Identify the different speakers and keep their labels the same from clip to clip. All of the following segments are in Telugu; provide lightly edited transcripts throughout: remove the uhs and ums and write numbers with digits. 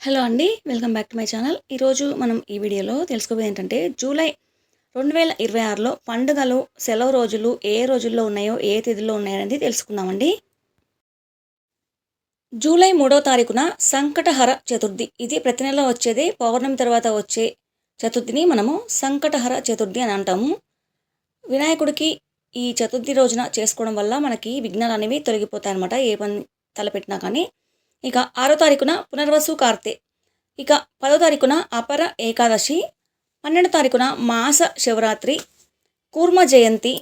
Speaker 1: హలో అండి. Welcome back to my channel. ఈరోజు మనం ఈ వీడియోలో తెలుసుకోబోయేది ఏంటంటే జూలై 2026లో పండుగలు, సెలవు రోజులు ఏ రోజుల్లో ఉన్నాయో, ఏ తేదీల్లో ఉన్నాయనేది తెలుసుకుందామండి. జూలై 3వ తారీఖున సంకటహర చతుర్థి. ఇది ప్రతి నెల వచ్చేది. పౌర్ణమి తర్వాత వచ్చే చతుర్థిని మనము సంకటహర చతుర్థి అని అంటాము. వినాయకుడికి ఈ చతుర్థి రోజున చేసుకోవడం వల్ల మనకి విఘ్నాలనేవి తొలగిపోతాయన్నమాట. ఏ పని తలపెట్టినా కానీ. ఇక 6వ తారీఖున పునర్వసు కార్తె. ఇక 10వ తారీఖున అపర ఏకాదశి, 12వ తారీఖున మాస శివరాత్రి, కూర్మ జయంతి,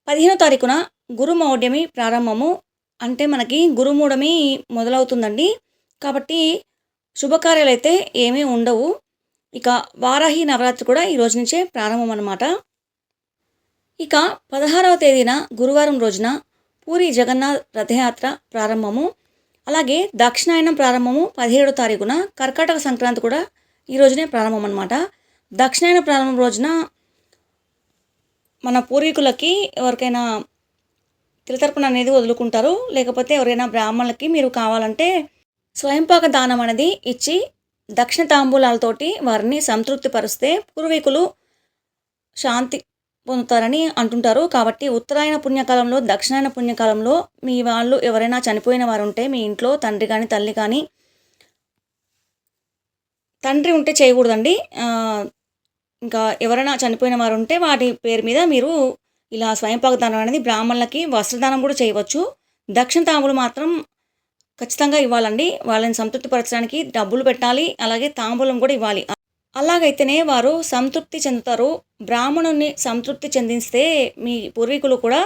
Speaker 1: 15వ తారీఖున గురుమౌఢ్యమి ప్రారంభము. అంటే మనకి గురుమూఢమి మొదలవుతుందండి. కాబట్టి శుభకార్యాలైతే ఏమీ ఉండవు. ఇక వారాహి నవరాత్రి కూడా ఈ రోజు నుంచే ప్రారంభం అన్నమాట. ఇక 16వ తేదీన గురువారం రోజున పూరి జగన్నాథ్ రథయాత్ర ప్రారంభము. అలాగే దక్షిణాయనం ప్రారంభము 17వ తారీఖున. కర్కాటక సంక్రాంతి కూడా ఈ రోజునే ప్రారంభం అన్నమాట. దక్షిణాయన ప్రారంభం రోజున మన పూర్వీకులకి ఎవరికైనా తిలతర్పణ అనేది వదులుకుంటారు. లేకపోతే ఎవరైనా బ్రాహ్మణులకి మీరు కావాలంటే స్వయంపాక దానం అనేది ఇచ్చి దక్షిణ తాంబూలాలతోటి వారిని సంతృప్తి పరిస్తే పూర్వీకులు శాంతి పొందుతారని అంటుంటారు. కాబట్టి ఉత్తరాయణ పుణ్యకాలంలో, దక్షిణాయన పుణ్యకాలంలో మీ వాళ్ళు ఎవరైనా చనిపోయిన వారు ఉంటే మీ ఇంట్లో తండ్రి కానీ, తల్లి కానీ, తండ్రి ఉంటే చేయకూడదండి. ఇంకా ఎవరైనా చనిపోయిన వారు ఉంటే వాటి పేరు మీద మీరు ఇలా స్వయంపాక దానం అనేది బ్రాహ్మణులకి వస్త్రదానం కూడా చేయవచ్చు. దక్షిణ తాంబూలం మాత్రం ఖచ్చితంగా ఇవ్వాలండి. వాళ్ళని సంతృప్తిపరచడానికి డబ్బులు పెట్టాలి. అలాగే తాంబూలం కూడా ఇవ్వాలి. అలాగైతేనే వారు సంతృప్తి చెందుతారు. బ్రాహ్మణుని సంతృప్తి చెందిస్తే మీ పూర్వీకులు కూడా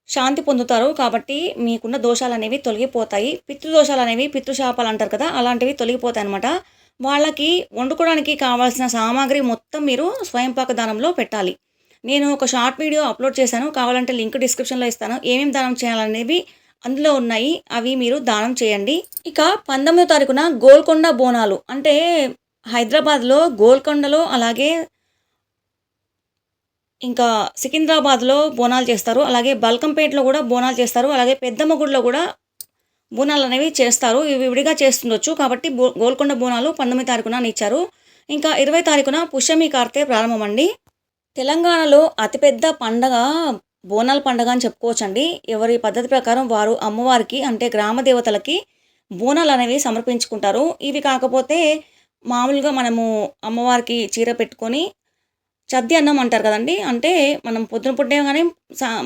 Speaker 1: శాంతి పొందుతారు. కాబట్టి మీకున్న దోషాలు అనేవి తొలగిపోతాయి. పితృదోషాలు అనేవి, పితృశాపాలు అంటారు కదా, అలాంటివి తొలగిపోతాయి అన్నమాట. వాళ్ళకి వండుకోవడానికి కావాల్సిన సామాగ్రి మొత్తం మీరు స్వయంపాక దానంలో పెట్టాలి. నేను ఒక షార్ట్ వీడియో అప్లోడ్ చేశాను. కావాలంటే లింక్ డిస్క్రిప్షన్లో ఇస్తాను. ఏమేమి దానం చేయాలనేవి అందులో ఉన్నాయి. అవి మీరు దానం చేయండి. ఇక 19వ తారీఖున గోల్కొండ బోనాలు. అంటే హైదరాబాద్లో గోల్కొండలో, అలాగే ఇంకా సికింద్రాబాద్లో బోనాలు చేస్తారు. అలాగే బల్కంపేటలో కూడా బోనాలు చేస్తారు. అలాగే పెద్దమ్మగుడిలో కూడా బోనాలు అనేవి చేస్తారు. ఇవి విడిగా చేస్తుండొచ్చు. కాబట్టి గోల్కొండ బోనాలు 19వ తారీఖున ఇచ్చారు. ఇంకా 20వ తారీఖున పుష్యమి కార్తె ప్రారంభం అండి. తెలంగాణలో అతిపెద్ద పండగ బోనాల పండగ అని చెప్పుకోవచ్చండి. ఎవరి పద్ధతి ప్రకారం వారు అమ్మవారికి, అంటే గ్రామ దేవతలకి బోనాలు అనేవి సమర్పించుకుంటారు. ఇవి కాకపోతే మామూలుగా మనము అమ్మవారికి చీర పెట్టుకొని చద్ది అన్నం అంటారు కదండి. అంటే మనం పొద్దున పుట్టగానే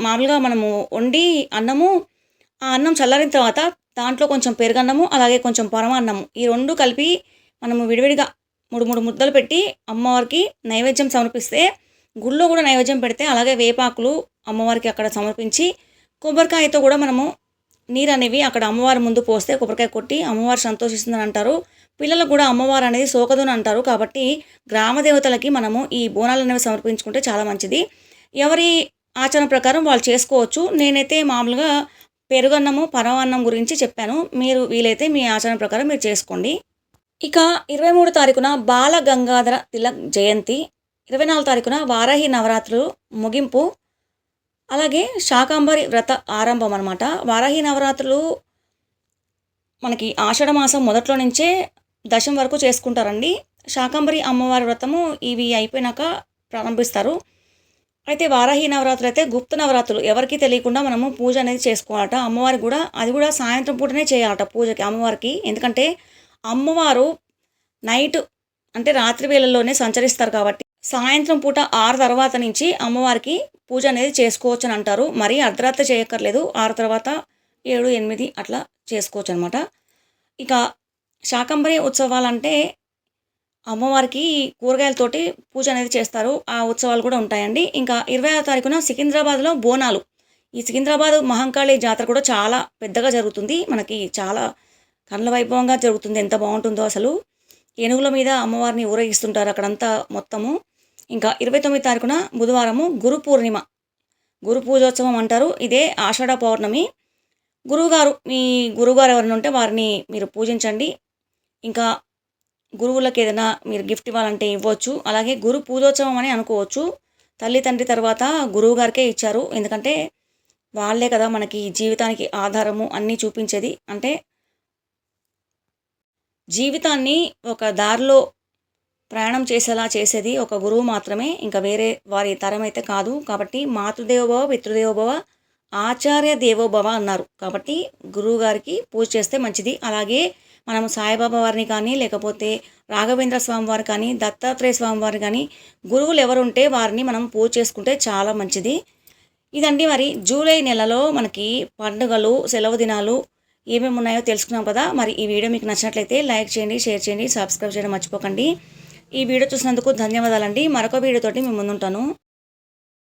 Speaker 1: మామూలుగా మనము వండి అన్నము, ఆ అన్నం చల్లారిన తర్వాత దాంట్లో కొంచెం పెరుగన్నము, అలాగే కొంచెం పరమాన్నము, ఈ రెండు కలిపి మనము విడివిడిగా 3 ముద్దలు పెట్టి అమ్మవారికి నైవేద్యం సమర్పిస్తే, గుళ్ళో కూడా నైవేద్యం పెడితే, అలాగే వేపాకులు అమ్మవారికి అక్కడ సమర్పించి కొబ్బరికాయతో కూడా మనము నీరు అనేవి అక్కడ అమ్మవారి ముందు పోస్తే, కొబ్బరికాయ కొట్టి అమ్మవారు సంతోషిస్తుందని అంటారు. పిల్లలకు కూడా అమ్మవారు అనేది సోకదు అని అంటారు. కాబట్టి గ్రామ దేవతలకి మనము ఈ బోనాలు అనేవి సమర్పించుకుంటే చాలా మంచిది. ఎవరి ఆచారం ప్రకారం వాళ్ళు చేసుకోవచ్చు. నేనైతే మామూలుగా పెరుగన్నము, పరమాన్నం గురించి చెప్పాను. మీరు వీలైతే మీ ఆచారం ప్రకారం మీరు చేసుకోండి. ఇక 23 తారీఖున బాల గంగాధర తిలక్ జయంతి, 24 తారీఖున వారాహి నవరాత్రులు ముగింపు, అలాగే శాకంబరి వ్రత ఆరంభం అన్నమాట. వారాహి నవరాత్రులు మనకి ఆషాఢ మాసం మొదట్లో నుంచే దశం వరకు చేసుకుంటారండి. శాకంబరి అమ్మవారి వ్రతము ఇవి అయిపోయినాక ప్రారంభిస్తారు. అయితే వారాహి నవరాత్రులు అయితే గుప్త నవరాత్రులు, ఎవరికి తెలియకుండా మనము పూజ అనేది చేసుకోవాలట. అమ్మవారికి కూడా అది కూడా సాయంత్రం పూటనే చేయాలట పూజకి అమ్మవారికి. ఎందుకంటే అమ్మవారు నైట్ అంటే రాత్రి వేళల్లోనే సంచరిస్తారు. కాబట్టి సాయంత్రం పూట 6 తర్వాత నుంచి అమ్మవారికి పూజ అనేది చేసుకోవచ్చు అని అంటారు. మరీ అర్ధరాత్రి చేయక్కర్లేదు. 6 తర్వాత 7, 8 అట్లా చేసుకోవచ్చు అనమాట. ఇక శాకంబరి ఉత్సవాలంటే అమ్మవారికి కూరగాయలతోటి పూజ అనేది చేస్తారు. ఆ ఉత్సవాలు కూడా ఉంటాయండి. ఇంకా 25వ తారీఖున సికింద్రాబాద్లో బోనాలు. ఈ సికింద్రాబాద్ మహంకాళి జాతర కూడా చాలా పెద్దగా జరుగుతుంది. మనకి చాలా కళ్ళ వైభవంగా జరుగుతుంది. ఎంత బాగుంటుందో అసలు. ఏనుగుల మీద అమ్మవారిని ఊరేగిస్తుంటారు అక్కడంతా మొత్తము. ఇంకా 29వ తారీఖున బుధవారము గురు పూర్ణిమ, గురు పూజోత్సవం అంటారు. ఇదే ఆషాఢ పౌర్ణమి. గురువుగారు, మీ గురువుగారు ఎవరైనా ఉంటే వారిని మీరు పూజించండి. ఇంకా గురువులకు ఏదైనా మీరు గిఫ్ట్ ఇవ్వాలంటే ఇవ్వచ్చు. అలాగే గురు పూజోత్సవం అని అనుకోవచ్చు. తల్లి తండ్రి తర్వాత గురువు గారికే ఇచ్చారు. ఎందుకంటే వాళ్ళే కదా మనకి జీవితానికి ఆధారము అన్నీ చూపించేది. అంటే జీవితాన్ని ఒక దారిలో ప్రయాణం చేసేలా చేసేది ఒక గురువు మాత్రమే. ఇంకా వేరే వారి తరం అయితే కాదు. కాబట్టి మాతృదేవోభవ, పితృదేవోభవ, ఆచార్య దేవోభవ అన్నారు. కాబట్టి గురువుగారికి పూజ చేస్తే మంచిది. అలాగే మనం సాయిబాబా వారిని కానీ, లేకపోతే రాఘవేంద్ర స్వామి వారు కానీ, దత్తాత్రేయ స్వామి వారిని కానీ, గురువులు ఎవరుంటే వారిని మనం పూజ చేసుకుంటే చాలా మంచిది. ఇదండి మరి జూలై నెలలో మనకి పండుగలు, సెలవు దినాలు ఏమేమి ఉన్నాయో తెలుసుకున్నాం కదా. మరి ఈ వీడియో మీకు నచ్చినట్లయితే లైక్ చేయండి, షేర్ చేయండి, సబ్స్క్రైబ్ చేయడం మర్చిపోకండి. ఈ వీడియో చూసినందుకు ధన్యవాదాలండి. మరొక వీడియోతోటి మీ ముందుంటాను.